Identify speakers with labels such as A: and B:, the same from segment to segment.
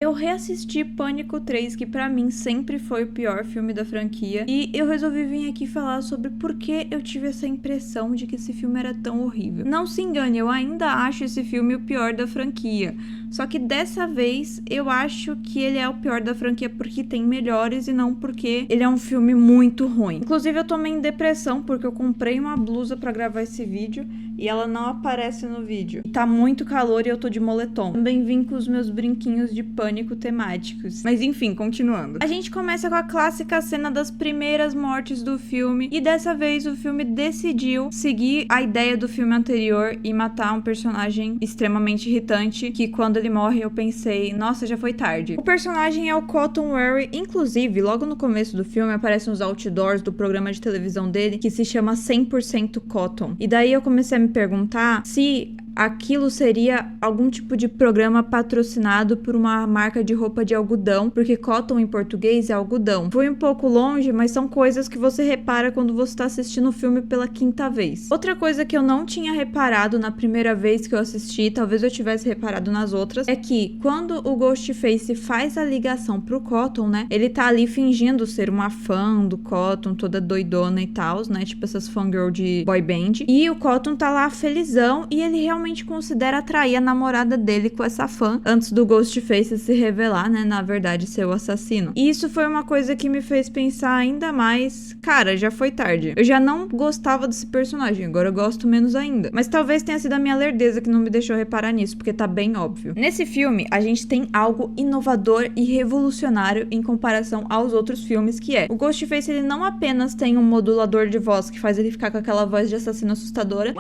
A: eu reassisti Pânico 3, que pra mim sempre foi o pior filme da franquia, e eu resolvi vir aqui falar sobre por que eu tive essa impressão de que esse filme era tão horrível. Não se engane, eu ainda acho esse filme o pior da franquia, só que dessa vez eu acho que ele é o pior da franquia porque tem melhores e não porque ele é um filme muito ruim. Inclusive eu tomei em depressão porque eu comprei uma blusa pra gravar esse vídeo e ela não aparece no vídeo. Tá muito calor e eu tô de moletom. Também vim com os meus brinquinhos de pânico temáticos. Mas enfim, continuando. A gente começa com a clássica cena das primeiras mortes do filme e dessa vez o filme decidiu seguir a ideia do filme anterior e matar um personagem extremamente irritante que quando ele morre eu pensei, nossa, já foi tarde. O personagem é o Cotton Weary, inclusive logo no começo do filme aparecem os outdoors do programa de televisão dele que se chama 100% Cotton. E daí eu comecei a me perguntar se aquilo seria algum tipo de programa patrocinado por uma marca de roupa de algodão, porque cotton em português é algodão. Fui um pouco longe, mas são coisas que você repara quando você tá assistindo o filme pela quinta vez. Outra coisa que eu não tinha reparado na primeira vez que eu assisti, talvez eu tivesse reparado nas outras, é que quando o Ghostface faz a ligação pro Cotton, né, ele tá ali fingindo ser uma fã do Cotton, toda doidona e tal, né, tipo essas fangirl de boy band, e o Cotton tá lá felizão e ele realmente considera atrair a namorada dele com essa fã antes do Ghostface se revelar, né, na verdade ser o assassino. E isso foi uma coisa que me fez pensar ainda mais, cara, já foi tarde. Eu já não gostava desse personagem, agora eu gosto menos ainda. Mas talvez tenha sido a minha lerdeza que não me deixou reparar nisso, porque tá bem óbvio. Nesse filme, a gente tem algo inovador e revolucionário em comparação aos outros filmes, que é o Ghostface, ele não apenas tem um modulador de voz que faz ele ficar com aquela voz de assassino assustadora,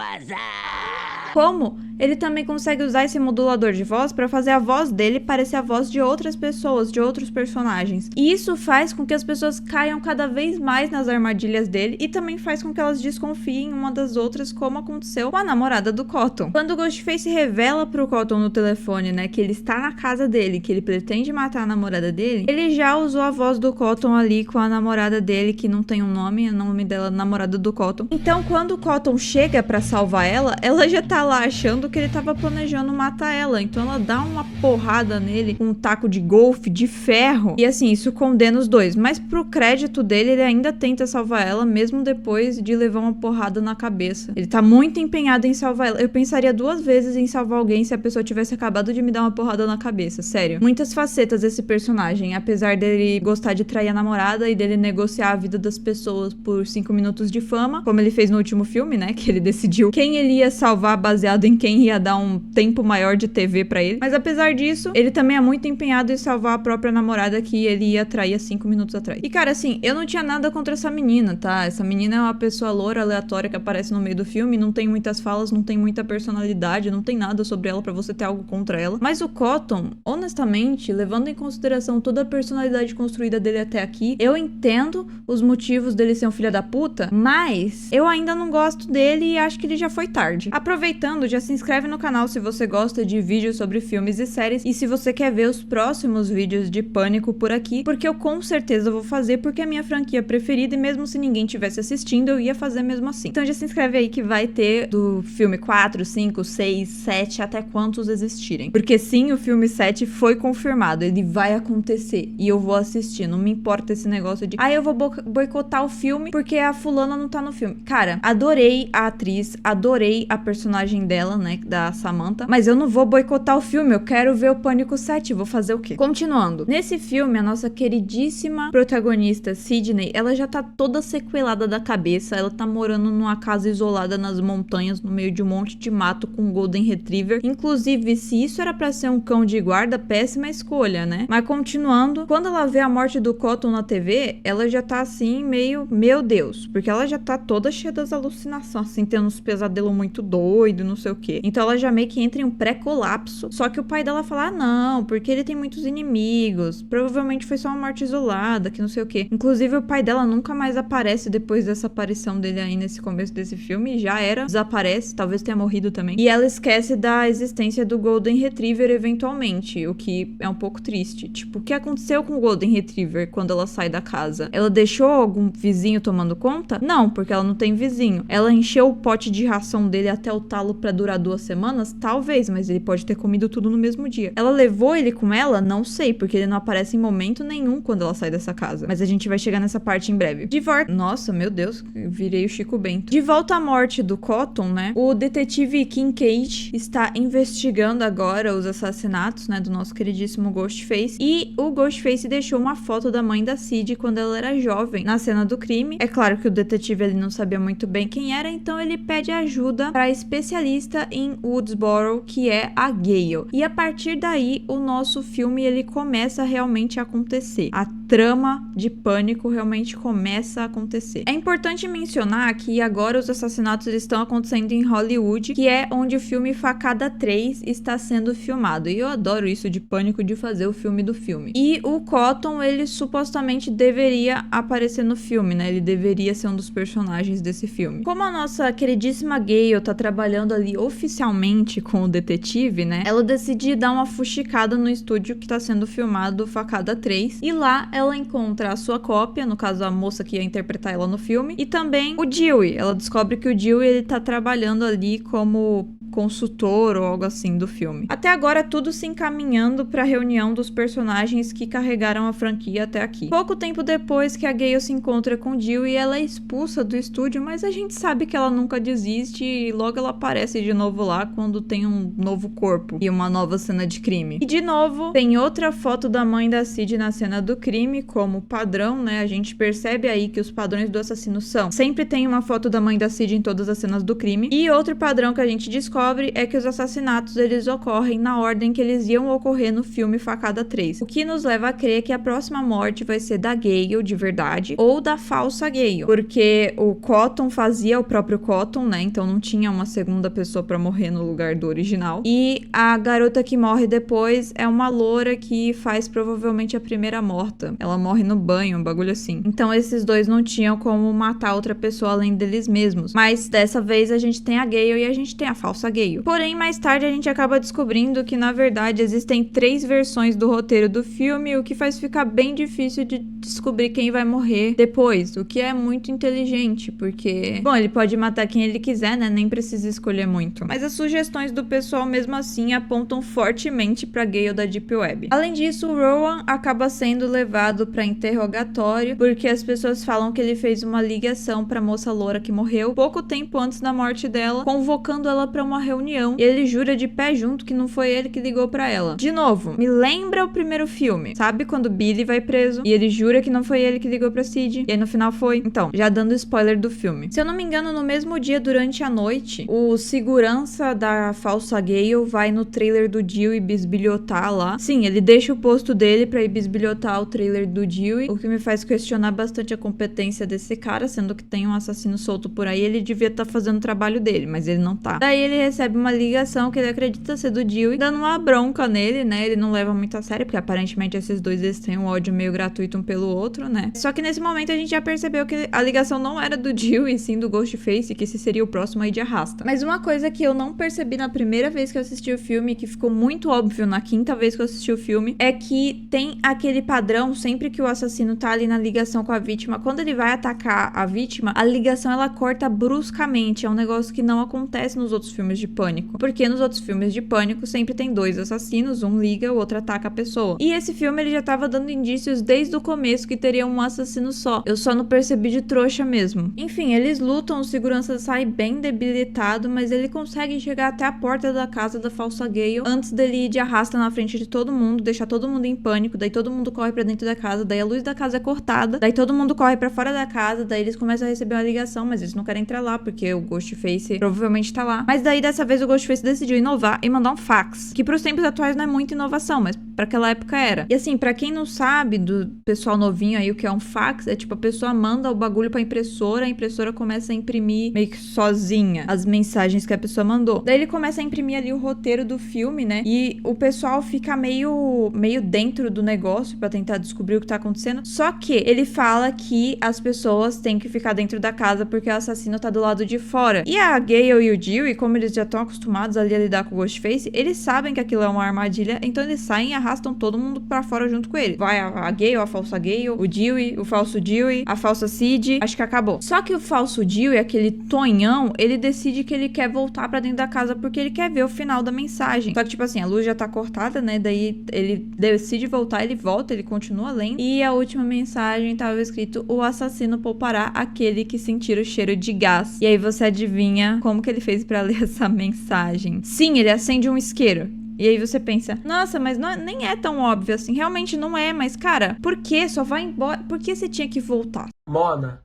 A: como ele também consegue usar esse modulador de voz para fazer a voz dele parecer a voz de outras pessoas, de outros personagens. E isso faz com que as pessoas caiam cada vez mais nas armadilhas dele e também faz com que elas desconfiem uma das outras, como aconteceu com a namorada do Cotton. Quando o Ghostface revela pro Cotton no telefone, né, que ele está na casa dele, que ele pretende matar a namorada dele, ele já usou a voz do Cotton ali com a namorada dele, que não tem um nome, o nome dela é namorada do Cotton. Então quando o Cotton chega para salvar ela já tá lá achando que ele tava planejando matar ela, então ela dá uma porrada nele com um taco de golfe de ferro, e assim, isso condena os dois, mas pro crédito dele, ele ainda tenta salvar ela, mesmo depois de levar uma porrada na cabeça. Ele tá muito empenhado em salvar ela. Eu pensaria duas vezes em salvar alguém se a pessoa tivesse acabado de me dar uma porrada na cabeça, sério. Muitas facetas desse personagem, apesar dele gostar de trair a namorada e dele negociar a vida das pessoas por 5 minutos de fama, como ele fez no último filme, né, que ele decidiu quem ele ia salvar baseado em quem ia dar um tempo maior de TV pra ele. Mas apesar disso, ele também é muito empenhado em salvar a própria namorada que ele ia trair há 5 minutos atrás. E cara, assim, eu não tinha nada contra essa menina, tá? Essa menina é uma pessoa loura, aleatória, que aparece no meio do filme, não tem muitas falas, não tem muita personalidade, não tem nada sobre ela pra você ter algo contra ela. Mas o Cotton, honestamente, levando em consideração toda a personalidade construída dele até aqui, eu entendo os motivos dele ser um filho da puta, mas eu ainda não gosto dele e acho que ele já foi tarde. Aproveitando, já se inscreve no canal se você gosta de vídeos sobre filmes e séries e se você quer ver os próximos vídeos de Pânico por aqui, porque eu com certeza vou fazer, porque é a minha franquia preferida e mesmo se ninguém estivesse assistindo, eu ia fazer mesmo assim. Então já se inscreve aí que vai ter do filme 4, 5, 6, 7, até quantos existirem. Porque sim, o filme 7 foi confirmado, ele vai acontecer e eu vou assistir, não me importa esse negócio de eu vou boicotar o filme porque a fulana não tá no filme. Cara, adorei a atriz, adorei a personagem dela, né, da Samantha, mas eu não vou boicotar o filme, eu quero ver o Pânico 7, vou fazer o quê? Continuando, nesse filme, a nossa queridíssima protagonista, Sidney, ela já tá toda sequelada da cabeça, ela tá morando numa casa isolada nas montanhas, no meio de um monte de mato com um Golden Retriever, inclusive, se isso era pra ser um cão de guarda, péssima escolha, né? Mas continuando, quando ela vê a morte do Cotton na TV, ela já tá assim, meio, meu Deus, porque ela já tá toda cheia das alucinações, assim, tendo uns pesadelos muito doidos, não sei o quê. Então ela já meio que entra em um pré-colapso. Só que o pai dela fala, não, porque ele tem muitos inimigos. Provavelmente foi só uma morte isolada, que não sei o quê. Inclusive o pai dela nunca mais aparece depois dessa aparição dele aí nesse começo desse filme. Já era, desaparece, talvez tenha morrido também. E ela esquece da existência do Golden Retriever eventualmente, o que é um pouco triste. Tipo, o que aconteceu com o Golden Retriever quando ela sai da casa? Ela deixou algum vizinho tomando conta? Não, porque ela não tem vizinho. Ela encheu o pote de ração dele até o talo intervalo pra durar 2 semanas? Talvez, mas ele pode ter comido tudo no mesmo dia. Ela levou ele com ela? Não sei, porque ele não aparece em momento nenhum quando ela sai dessa casa. Mas a gente vai chegar nessa parte em breve. Nossa, meu Deus, virei o Chico Bento. De volta à morte do Cotton, né? O detetive Kincaid está investigando agora os assassinatos, né, do nosso queridíssimo Ghostface. E o Ghostface deixou uma foto da mãe da Sid quando ela era jovem na cena do crime. É claro que o detetive ele não sabia muito bem quem era, então ele pede ajuda para a especialista em Woodsboro, que é a Gale. E a partir daí, o nosso filme ele começa realmente a acontecer. A trama de Pânico realmente começa a acontecer. É importante mencionar que agora os assassinatos estão acontecendo em Hollywood, que é onde o filme Facada 3 está sendo filmado. E eu adoro isso de Pânico, de fazer o filme do filme. E o Cotton, ele supostamente deveria aparecer no filme, né? Ele deveria ser um dos personagens desse filme. Como a nossa queridíssima Gale tá trabalhando ali oficialmente com o detetive, né? Ela decide dar uma fuxicada no estúdio que tá sendo filmado Facada 3. E lá ela encontra a sua cópia, no caso a moça que ia interpretar ela no filme, e também o Dewey. Ela descobre que o Dewey ele tá trabalhando ali como consultor ou algo assim do filme. Até agora tudo se encaminhando para a reunião dos personagens que carregaram a franquia até aqui. Pouco tempo depois que a Gale se encontra com o Dewey, ela é expulsa do estúdio, mas a gente sabe que ela nunca desiste e logo ela aparece de novo lá quando tem um novo corpo e uma nova cena de crime. E de novo, tem outra foto da mãe da Sid na cena do crime, como padrão, né? A gente percebe aí que os padrões do assassino são: sempre tem uma foto da mãe da Sid em todas as cenas do crime. E outro padrão que a gente descobre é que os assassinatos eles ocorrem na ordem que eles iam ocorrer no filme Facada 3. O que nos leva a crer que a próxima morte vai ser da Gale de verdade ou da falsa Gale, porque o Cotton fazia o próprio Cotton, né? Então não tinha uma segunda pessoa pra morrer no lugar do original. E a garota que morre depois é uma loura que faz provavelmente a primeira morta. Ela morre no banho, um bagulho assim. Então esses dois não tinham como matar outra pessoa além deles mesmos. Mas dessa vez a gente tem a Gale e a gente tem a falsa Gale. Porém, mais tarde a gente acaba descobrindo que na verdade existem 3 versões do roteiro do filme, o que faz ficar bem difícil de descobrir quem vai morrer depois, o que é muito inteligente, porque, bom, ele pode matar quem ele quiser, né? Nem precisa escolher muito. Mas as sugestões do pessoal mesmo assim apontam fortemente pra Gale da Deep Web. Além disso, o Rowan acaba sendo levado pra interrogatório, porque as pessoas falam que ele fez uma ligação pra moça loura que morreu pouco tempo antes da morte dela, convocando ela pra uma reunião, e ele jura de pé junto que não foi ele que ligou pra ela. De novo, me lembra o primeiro filme. Sabe quando Billy vai preso e ele jura que não foi ele que ligou pra Sid? E aí no final foi? Então, já dando spoiler do filme. Se eu não me engano, no mesmo dia, durante a noite, o segurança da falsa Gale vai no trailer do Dewey bisbilhotar lá. Sim, ele deixa o posto dele pra ir bisbilhotar o trailer do Dewey, o que me faz questionar bastante a competência desse cara, sendo que tem um assassino solto por aí, ele devia estar fazendo o trabalho dele, mas ele não tá. Daí ele recebe uma ligação que ele acredita ser do Dewey, dando uma bronca nele, né? Ele não leva muito a sério, porque aparentemente esses dois eles têm um ódio meio gratuito um pelo outro, né? Só que nesse momento a gente já percebeu que a ligação não era do Dewey, sim do Ghostface, que esse seria o próximo aí de arrasta. Mas uma coisa que eu não percebi na primeira vez que eu assisti o filme, que ficou muito óbvio na quinta vez que eu assisti o filme, é que tem aquele padrão, sempre que o assassino tá ali na ligação com a vítima, quando ele vai atacar a vítima, a ligação ela corta bruscamente. É um negócio que não acontece nos outros filmes de Pânico, porque nos outros filmes de Pânico sempre tem 2 assassinos, um liga, o outro ataca a pessoa. E esse filme ele já tava dando indícios desde o começo que teria um assassino só. Eu só não percebi de trouxa mesmo. Enfim, eles lutam, o segurança sai bem debilitado, mas ele consegue chegar até a porta da casa da falsa Gale antes dele ir de arrasta na frente de todo mundo, deixar todo mundo em pânico, daí todo mundo corre pra dentro da casa, daí a luz da casa é cortada, daí todo mundo corre pra fora da casa, daí eles começam a receber uma ligação, mas eles não querem entrar lá, porque o Ghostface provavelmente tá lá. Mas daí dessa vez o Ghostface decidiu inovar e mandar um fax, que pros tempos atuais não é muita inovação, mas pra aquela época era. E assim, pra quem não sabe, do pessoal novinho aí, o que é um fax, é tipo a pessoa manda o bagulho pra impressora, a impressora começa a imprimir meio que sozinha as mensagens que a pessoa mandou. Daí ele começa a imprimir ali o roteiro do filme, né? E o pessoal fica meio dentro do negócio pra tentar descobrir o que tá acontecendo. Só que ele fala que as pessoas têm que ficar dentro da casa porque o assassino tá do lado de fora. E a Gale e o Dewey, como eles já estão acostumados ali a lidar com o Ghostface, eles sabem que aquilo é uma armadilha, então eles saem e arrastam todo mundo pra fora junto com ele. Vai a Gale, a falsa Gale, o Dewey, o falso Dewey, a falsa Cid, acho que acabou. Só que o falso Dewey, aquele tonhão, ele decide que ele quer voltar pra dentro da casa porque ele quer ver o final da mensagem. Só que, tipo assim, a luz já tá cortada, né? Daí ele decide voltar, ele volta, ele continua lendo. E a última mensagem tava escrito: o assassino poupará aquele que sentir o cheiro de gás. E aí você adivinha como que ele fez pra ler essa mensagem? Sim, ele acende um isqueiro. E aí você pensa, nossa, mas nem é tão óbvio assim. Realmente não é, mas cara, por que? Só vai embora. Por que você tinha que voltar?
B: Mona,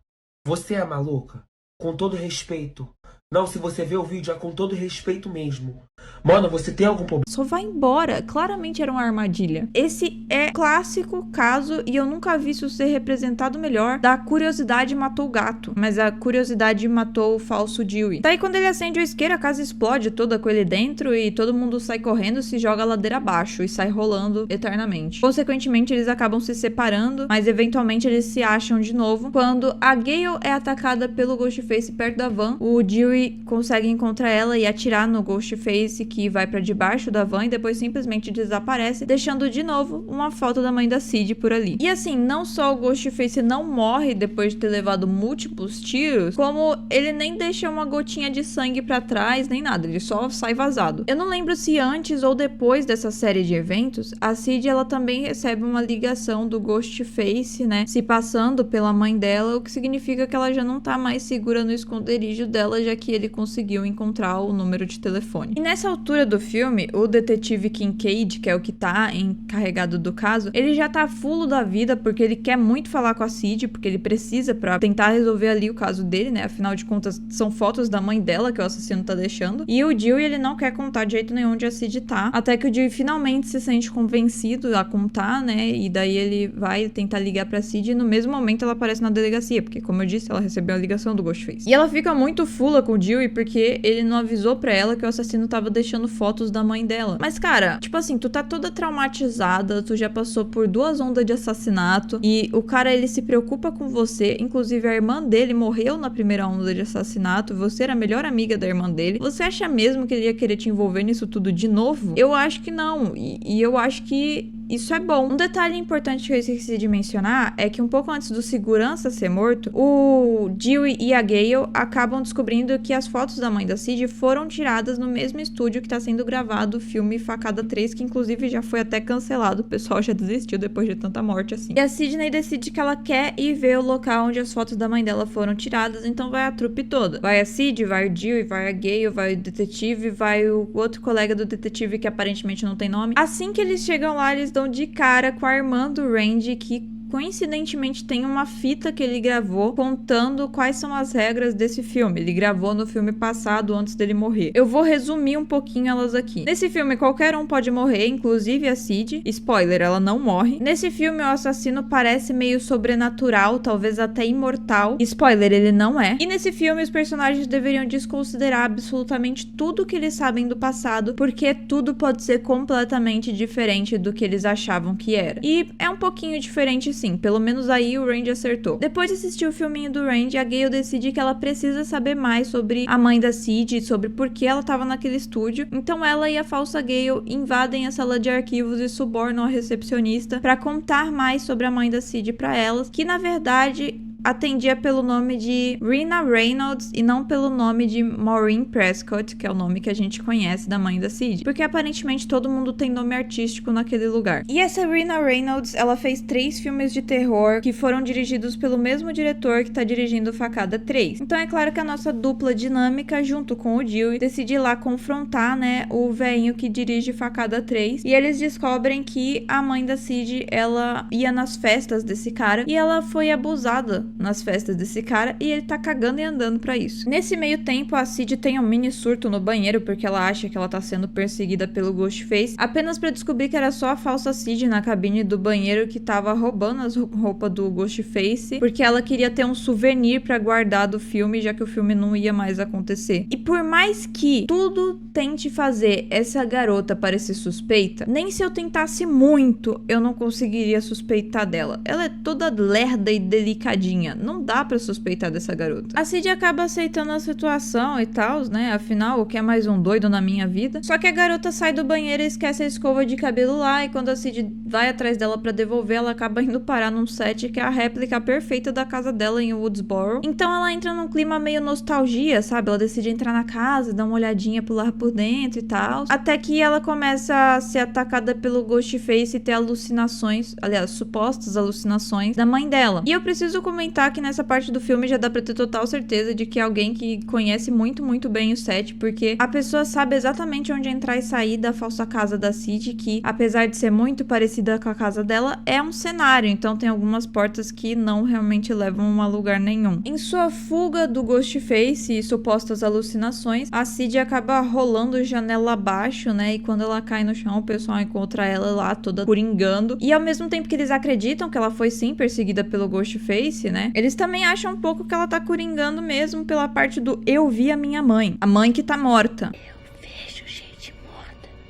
B: você é maluca? Com todo respeito. Não, se você vê o vídeo, é com todo respeito mesmo. Mona, você tem algum problema?
A: Só vai embora. Claramente era uma armadilha. Esse é clássico caso, e eu nunca vi isso ser representado melhor, da curiosidade matou o gato. Mas a curiosidade matou o falso Dewey. Daí quando ele acende o isqueiro, a casa explode toda com ele dentro e todo mundo sai correndo, se joga a ladeira abaixo e sai rolando eternamente. Consequentemente, eles acabam se separando, mas eventualmente eles se acham de novo. Quando a Gale é atacada pelo Ghostface perto da van, o Dewey consegue encontrar ela e atirar no Ghostface, que vai pra debaixo da van e depois simplesmente desaparece, deixando de novo uma foto da mãe da Cid por ali. E assim, não só o Ghostface não morre depois de ter levado múltiplos tiros, como ele nem deixa uma gotinha de sangue pra trás, nem nada, ele só sai vazado. Eu não lembro se antes ou depois dessa série de eventos, a Cid ela também recebe uma ligação do Ghostface, né, se passando pela mãe dela, o que significa que ela já não tá mais segura no esconderijo dela, já que ele conseguiu encontrar o número de telefone. E nessa altura do filme, o detetive Kincaid, que é o que tá encarregado do caso, ele já tá fulo da vida porque ele quer muito falar com a Cid, porque ele precisa pra tentar resolver ali o caso dele, né? Afinal de contas, são fotos da mãe dela que o assassino tá deixando. E o Dewey, ele não quer contar de jeito nenhum onde a Cid tá, até que o Dewey finalmente se sente convencido a contar, né? E daí ele vai tentar ligar pra Cid e no mesmo momento ela aparece na delegacia, porque como eu disse, ela recebeu a ligação do Ghostface. E ela fica muito fula com o Dewey porque ele não avisou pra ela que o assassino tava deixando fotos da mãe dela. Mas cara, tipo assim, tu tá toda traumatizada, tu já passou por 2 ondas de assassinato e o cara, ele se preocupa com você, inclusive a irmã dele morreu na primeira onda de assassinato, você era a melhor amiga da irmã dele. Você acha mesmo que ele ia querer te envolver nisso tudo de novo? Eu acho que não, e eu acho que isso é bom. Um detalhe importante que eu esqueci de mencionar é que um pouco antes do segurança ser morto, o Dewey e a Gale acabam descobrindo que as fotos da mãe da Cid foram tiradas no mesmo estúdio que tá sendo gravado o filme Facada 3, que inclusive já foi até cancelado, o pessoal já desistiu depois de tanta morte assim. E a Sidney decide que ela quer ir ver o local onde as fotos da mãe dela foram tiradas, então vai a trupe toda. Vai a Cid, vai o Dewey, vai a Gale, vai o detetive, vai o outro colega do detetive que aparentemente não tem nome. Assim que eles chegam lá, eles dão de cara com a irmã do Randy, que coincidentemente tem uma fita que ele gravou contando quais são as regras desse filme. Ele gravou no filme passado, antes dele morrer. Eu vou resumir um pouquinho elas aqui. Nesse filme, qualquer um pode morrer, inclusive a Cid. Spoiler, ela não morre. Nesse filme, o assassino parece meio sobrenatural, talvez até imortal. Spoiler, ele não é. E nesse filme, os personagens deveriam desconsiderar absolutamente tudo que eles sabem do passado, porque tudo pode ser completamente diferente do que eles achavam que era. E é um pouquinho diferente sim, pelo menos aí o Randy acertou. Depois de assistir o filminho do Randy, a Gale decide que ela precisa saber mais sobre a mãe da Cid, sobre por que ela estava naquele estúdio. Então ela e a falsa Gale invadem a sala de arquivos e subornam a recepcionista para contar mais sobre a mãe da Cid para elas, que na verdade atendia pelo nome de Rena Reynolds e não pelo nome de Maureen Prescott, que é o nome que a gente conhece da mãe da Cid, porque aparentemente todo mundo tem nome artístico naquele lugar. E essa Rena Reynolds, ela fez 3 filmes de terror que foram dirigidos pelo mesmo diretor que tá dirigindo Facada 3. Então é claro que a nossa dupla dinâmica, junto com o Dewey, decide ir lá confrontar, né, o velhinho que dirige Facada 3, e eles descobrem que a mãe da Cid, ela ia nas festas desse cara e ela foi abusada nas festas desse cara e ele tá cagando e andando pra isso. Nesse meio tempo, a Cid tem um mini surto no banheiro porque ela acha que ela tá sendo perseguida pelo Ghostface, apenas pra descobrir que era só a falsa Cid na cabine do banheiro que tava roubando as roupas do Ghostface, porque ela queria ter um souvenir pra guardar do filme, já que o filme não ia mais acontecer. E por mais que tudo tente fazer essa garota parecer suspeita, nem se eu tentasse muito, eu não conseguiria suspeitar dela. Ela é toda lerda e delicadinha. sozinha, não dá pra suspeitar dessa garota. A Cid acaba aceitando a situação e tal, né? Afinal, o que é mais um doido na minha vida? Só que a garota sai do banheiro e esquece a escova de cabelo lá, e quando a Cid vai atrás dela pra devolver, ela acaba indo parar num set que é a réplica perfeita da casa dela em Woodsboro. Então ela entra num clima meio nostalgia, sabe? Ela decide entrar na casa, dar uma olhadinha, pular por dentro e tal. Até que ela começa a ser atacada pelo Ghostface e ter alucinações, aliás, supostas alucinações da mãe dela. E eu preciso comentar que nessa parte do filme já dá pra ter total certeza de que é alguém que conhece muito, muito bem o set, porque a pessoa sabe exatamente onde entrar e sair da falsa casa da Cid, que apesar de ser muito parecida com a casa dela, é um cenário, então tem algumas portas que não realmente levam a lugar nenhum. Em sua fuga do Ghostface e supostas alucinações, a Cid acaba rolando janela abaixo, né, e quando ela cai no chão, o pessoal encontra ela lá toda coringando, e ao mesmo tempo que eles acreditam que ela foi sim perseguida pelo Ghostface, né, eles também acham um pouco que ela tá coringando mesmo pela parte do eu vi a minha mãe, a mãe que tá morta.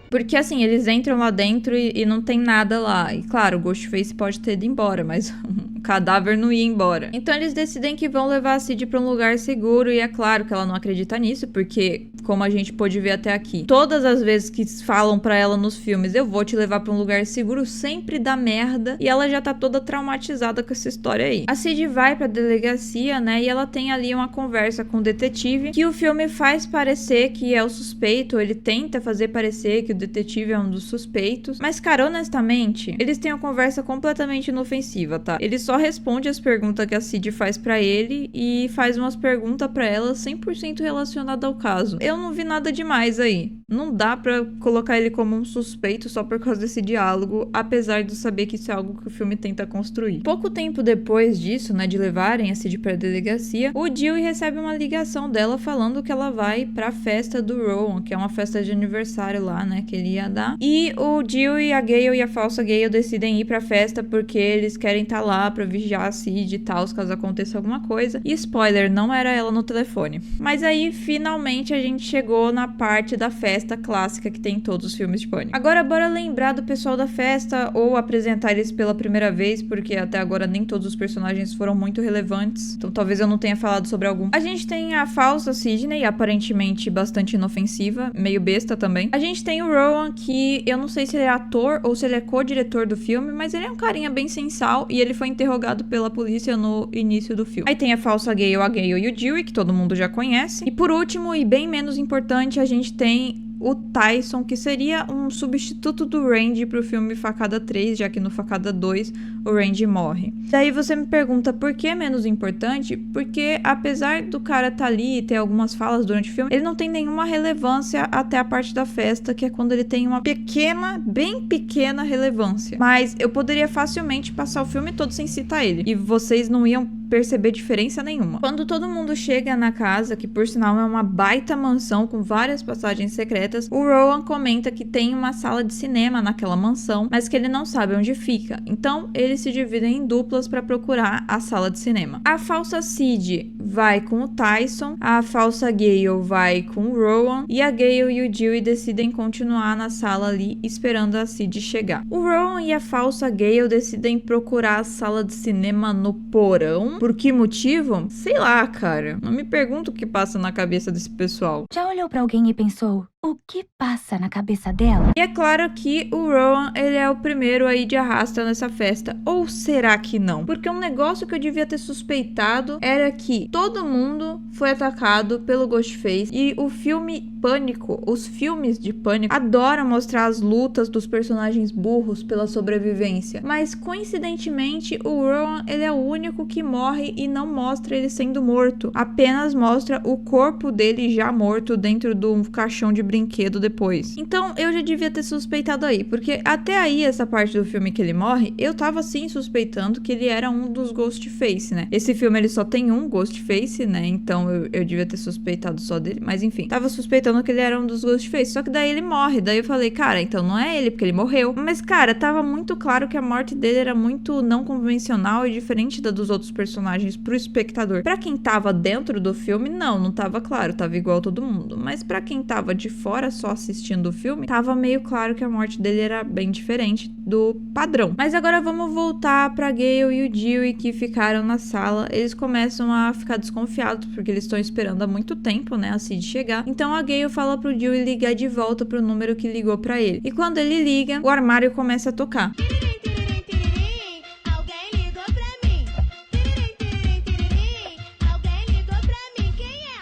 A: Porque assim, eles entram lá dentro e não tem nada lá. E claro, o Ghostface pode ter ido embora, mas o cadáver não ia embora. Então eles decidem que vão levar a Cid pra um lugar seguro. E é claro que ela não acredita nisso, porque, como a gente pôde ver até aqui, todas as vezes que falam pra ela nos filmes, eu vou te levar pra um lugar seguro, sempre dá merda. E ela já tá toda traumatizada com essa história aí. A Cid vai pra delegacia, né, e ela tem ali uma conversa com o detetive, que o filme faz parecer que é o suspeito. Ele tenta fazer parecer que o detetive é um dos suspeitos. Mas, cara, honestamente, eles têm uma conversa completamente inofensiva, tá? Ele só responde as perguntas que a Cid faz pra ele e faz umas perguntas pra ela 100% relacionadas ao caso. Eu não vi nada demais aí. Não dá pra colocar ele como um suspeito só por causa desse diálogo, apesar de eu saber que isso é algo que o filme tenta construir. Pouco tempo depois disso, né, de levarem a Cid pra delegacia, o Dewey recebe uma ligação dela falando que ela vai pra festa do Rowan, que é uma festa de aniversário lá, né, que ele ia dar. E o Dewey, a Gale e a falsa Gale decidem ir pra festa porque eles querem estar lá pra vigiar a Cid e tal, caso aconteça alguma coisa. E spoiler, não era ela no telefone. Mas aí, finalmente, a gente chegou na parte da festa clássica que tem em todos os filmes de pânico. Agora, bora lembrar do pessoal da festa ou apresentar eles pela primeira vez, porque até agora nem todos os personagens foram muito relevantes. Então talvez eu não tenha falado sobre algum. A gente tem a falsa Sidney, aparentemente bastante inofensiva, meio besta também. A gente tem o Rowan, que eu não sei se ele é ator ou se ele é co-diretor do filme, mas ele é um carinha bem sensal e ele foi interrogado pela polícia no início do filme. Aí tem a falsa Gale, a Gale e o Dewey, que todo mundo já conhece. E por último, e bem menos importante, a gente tem o Tyson, que seria um substituto do Randy pro filme Facada 3, já que no Facada 2 o Randy morre. Daí você me pergunta por que é menos importante? Porque apesar do cara tá ali e ter algumas falas durante o filme, ele não tem nenhuma relevância até a parte da festa, que é quando ele tem uma pequena, bem pequena relevância. Mas eu poderia facilmente passar o filme todo sem citar ele, e vocês não iam perceber diferença nenhuma. Quando todo mundo chega na casa, que por sinal é uma baita mansão com várias passagens secretas, o Rowan comenta que tem uma sala de cinema naquela mansão, mas que ele não sabe onde fica. Então eles se dividem em duplas para procurar a sala de cinema. A falsa Cid vai com o Tyson, a falsa Gale vai com o Rowan e a Gale e o Dewey decidem continuar na sala ali esperando a Cid chegar. O Rowan e a falsa Gale decidem procurar a sala de cinema no porão. Por que motivo? Sei lá, cara. Não me pergunto o que passa na cabeça desse pessoal.
C: Já olhou pra alguém e pensou, o que passa na cabeça dela?
A: E é claro que o Rowan, ele é o primeiro aí de arrasta nessa festa. Ou será que não? Porque um negócio que eu devia ter suspeitado era que todo mundo foi atacado pelo Ghostface. E o filme Pânico, os filmes de Pânico, adoram mostrar as lutas dos personagens burros pela sobrevivência. Mas, coincidentemente, o Rowan, ele é o único que morre e não mostra ele sendo morto. Apenas mostra o corpo dele já morto dentro de um caixão de brinquedo depois. Então, eu já devia ter suspeitado aí, porque até aí, essa parte do filme que ele morre, eu tava sim suspeitando que ele era um dos Ghostface, né? Esse filme, ele só tem um Ghostface, né? Então, eu devia ter suspeitado só dele, mas enfim. Tava suspeitando que ele era um dos Ghostface, só que daí ele morre. Daí eu falei, cara, então não é ele, porque ele morreu. Mas, cara, tava muito claro que a morte dele era muito não convencional e diferente da dos outros personagens pro espectador. Pra quem tava dentro do filme, não tava claro, tava igual todo mundo. Mas pra quem tava de fora só assistindo o filme, tava meio claro que a morte dele era bem diferente do padrão. Mas agora vamos voltar pra Gale e o Dewey que ficaram na sala. Eles começam a ficar desconfiados, porque eles estão esperando há muito tempo, né, a Cid chegar. Então a Gale fala pro Dewey ligar de volta pro número que ligou pra ele. E quando ele liga, o armário começa a tocar.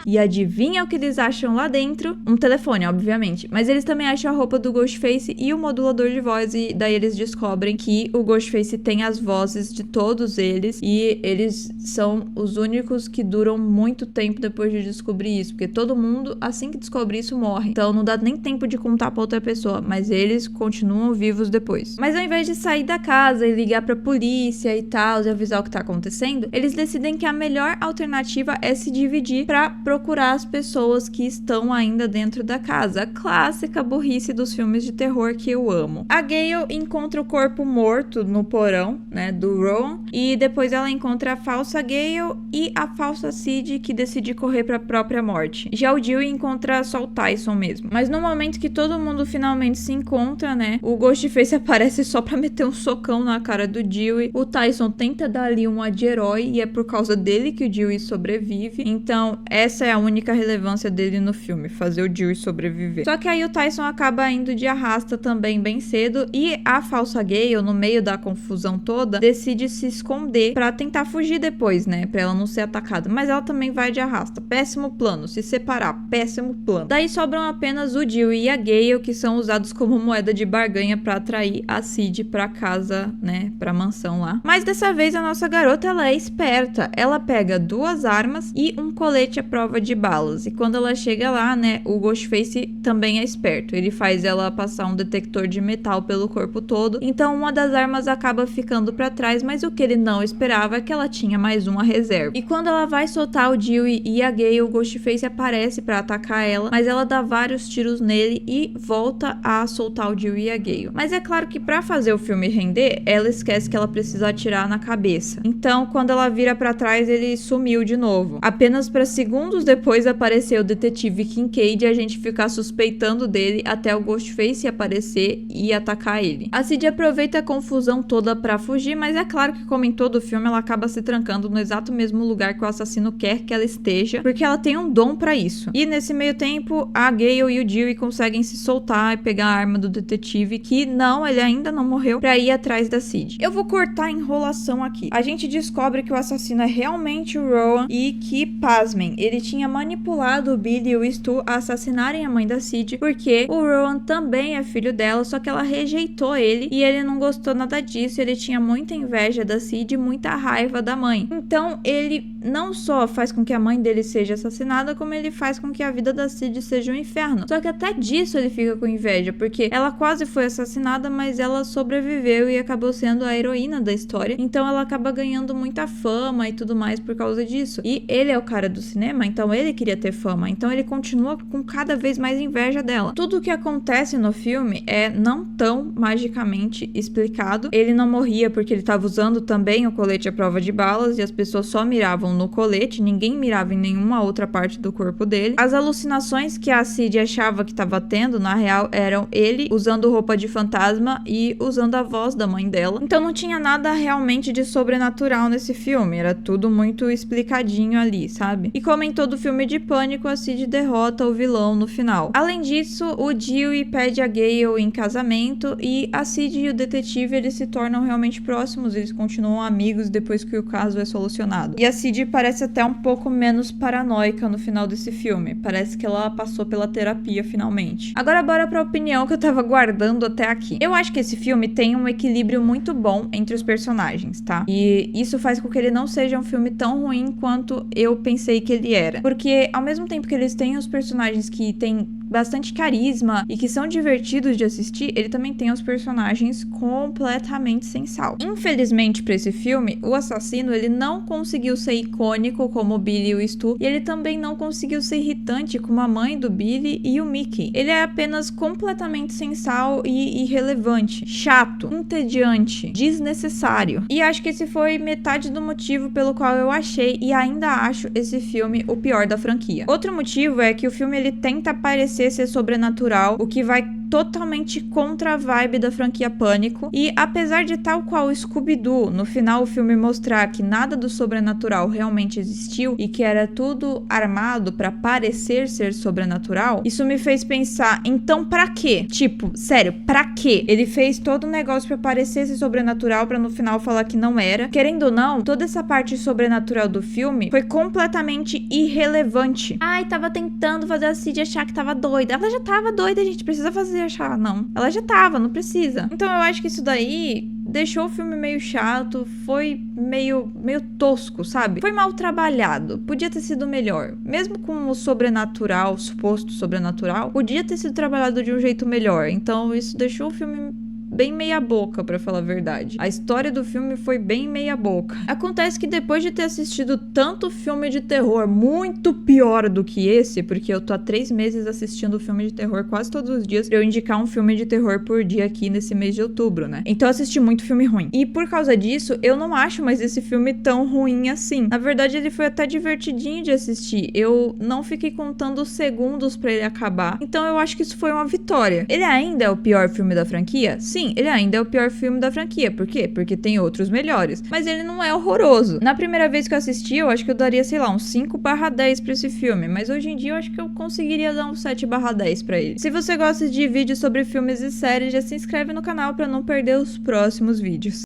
A: E adivinha o que eles acham lá dentro? Um telefone, obviamente. Mas eles também acham a roupa do Ghostface e o modulador de voz. E daí eles descobrem que o Ghostface tem as vozes de todos eles. E eles são os únicos que duram muito tempo depois de descobrir isso. Porque todo mundo, assim que descobre isso, morre. Então não dá nem tempo de contar pra outra pessoa. Mas eles continuam vivos depois. Mas ao invés de sair da casa e ligar pra polícia e tal, e avisar o que tá acontecendo, eles decidem que a melhor alternativa é se dividir pra procurar as pessoas que estão ainda dentro da casa. A clássica burrice dos filmes de terror que eu amo. A Gale encontra o corpo morto no porão, né, do Rowan, e depois ela encontra a falsa Gale e a falsa Cid, que decide correr pra própria morte. Já o Dewey encontra só o Tyson mesmo. Mas no momento que todo mundo finalmente se encontra, né, o Ghostface aparece só pra meter um socão na cara do Dewey. O Tyson tenta dar ali uma de herói e é por causa dele que o Dewey sobrevive. Então essa é a única relevância dele no filme, fazer o Dewey sobreviver. Só que aí o Tyson acaba indo de arrasta também bem cedo e a falsa Gale, no meio da confusão toda, decide se esconder pra tentar fugir depois, né, pra ela não ser atacada. Mas ela também vai de arrasta. Péssimo plano, se separar, péssimo plano. Daí sobram apenas o Dewey e a Gale, que são usados como moeda de barganha pra atrair a Cid pra casa, né, pra mansão lá. Mas dessa vez a nossa garota, ela é esperta. Ela pega 2 armas e um colete à prova de balas. E quando ela chega lá, né, o Ghostface também é esperto. Ele faz ela passar um detector de metal pelo corpo todo. Então uma das armas acaba ficando pra trás, mas o que ele não esperava é que ela tinha mais uma reserva. E quando ela vai soltar o Dewey e a Gale, o Ghostface aparece pra atacar ela, mas ela dá vários tiros nele e volta a soltar o Dewey e a Gale. Mas é claro que pra fazer o filme render, ela esquece que ela precisa atirar na cabeça. Então quando ela vira pra trás, ele sumiu de novo. Apenas pra segundos depois apareceu o detetive Kincaid e a gente ficar suspeitando dele até o Ghostface aparecer e atacar ele. A Cid aproveita a confusão toda pra fugir, mas é claro que, como em todo o filme, ela acaba se trancando no exato mesmo lugar que o assassino quer que ela esteja, porque ela tem um dom pra isso. E nesse meio tempo, a Gale e o Dewey conseguem se soltar e pegar a arma do detetive, que não, ele ainda não morreu, pra ir atrás da Cid. Eu vou cortar a enrolação aqui. A gente descobre que o assassino é realmente o Rowan e que, pasmem, ele tinha manipulado o Billy e o Stu a assassinarem a mãe da Cid, porque o Rowan também é filho dela, só que ela rejeitou ele e ele não gostou nada disso. Ele tinha muita inveja da Cid e muita raiva da mãe. Então ele não só faz com que a mãe dele seja assassinada, como ele faz com que a vida da Cid seja um inferno. Só que até disso ele fica com inveja, porque ela quase foi assassinada, mas ela sobreviveu e acabou sendo a heroína da história. Então ela acaba ganhando muita fama e tudo mais por causa disso. E ele é o cara do cinema, então ele queria ter fama. Então ele continua com cada vez mais inveja dela. Tudo o que acontece no filme é não tão magicamente explicado. Ele não morria porque ele estava usando também o colete à prova de balas e as pessoas só miravam no colete, ninguém mirava em nenhuma outra parte do corpo dele. As alucinações que a Cid achava que estava tendo, na real, eram ele usando roupa de fantasma e usando a voz da mãe dela. Então não tinha nada realmente de sobrenatural nesse filme, era tudo muito explicadinho ali, sabe? E como em todo filme de pânico, a Cid derrota o vilão no final. Além disso, o Dewey pede a Gale em casamento e a Cid e o detetive, eles se tornam realmente próximos, eles continuam amigos depois que o caso é solucionado. E a Cid parece até um pouco menos paranoica no final desse filme, parece que ela passou pela terapia finalmente. Agora bora pra opinião que eu tava guardando até aqui. Eu acho que esse filme tem um equilíbrio muito bom entre os personagens, tá? E isso faz com que ele não seja um filme tão ruim quanto eu pensei que ele era. Porque ao mesmo tempo que eles têm os personagens que têm bastante carisma e que são divertidos de assistir, ele também tem os personagens completamente sem sal. Infelizmente para esse filme, o assassino ele não conseguiu ser icônico como o Billy e o Stu, e ele também não conseguiu ser irritante como a mãe do Billy e o Mickey. Ele é apenas completamente sem sal e irrelevante, chato, entediante, desnecessário. E acho que esse foi metade do motivo pelo qual eu achei e ainda acho esse filme o pior da franquia. Outro motivo é que o filme ele tenta parecer ser sobrenatural, o que vai totalmente contra a vibe da franquia Pânico, e apesar de tal qual o Scooby-Doo, no final o filme mostrar que nada do sobrenatural realmente existiu e que era tudo armado pra parecer ser sobrenatural, isso me fez pensar, então pra quê? Tipo, sério, pra quê? Ele fez todo o negócio pra parecer ser sobrenatural pra no final falar que não era. Querendo ou não, toda essa parte sobrenatural do filme foi completamente irrelevante. Ai, tava tentando fazer a Cid achar que tava doida. Ela já tava doida, a gente precisa fazer achar, não. Ela já tava, não precisa. Então eu acho que isso daí deixou o filme meio chato, foi meio tosco, sabe? Foi mal trabalhado, podia ter sido melhor. Mesmo com o sobrenatural, suposto sobrenatural, podia ter sido trabalhado de um jeito melhor. Então isso deixou o filme bem meia boca, pra falar a verdade. A história do filme foi bem meia boca. Acontece que depois de ter assistido tanto filme de terror muito pior do que esse, porque eu tô há 3 meses assistindo filme de terror quase todos os dias, pra eu indicar um filme de terror por dia aqui nesse mês de outubro, né? Então eu assisti muito filme ruim. E por causa disso, eu não acho mais esse filme tão ruim assim. Na verdade, ele foi até divertidinho de assistir. Eu não fiquei contando os segundos pra ele acabar. Então eu acho que isso foi uma vitória. Ele ainda é o pior filme da franquia? Sim, ele ainda é o pior filme da franquia. Por quê? Porque tem outros melhores. Mas ele não é horroroso. Na primeira vez que eu assisti, eu acho que eu daria, sei lá, um 5/10 pra esse filme. Mas hoje em dia eu acho que eu conseguiria dar um 7/10 pra ele. Se você gosta de vídeos sobre filmes e séries, já se inscreve no canal pra não perder os próximos vídeos.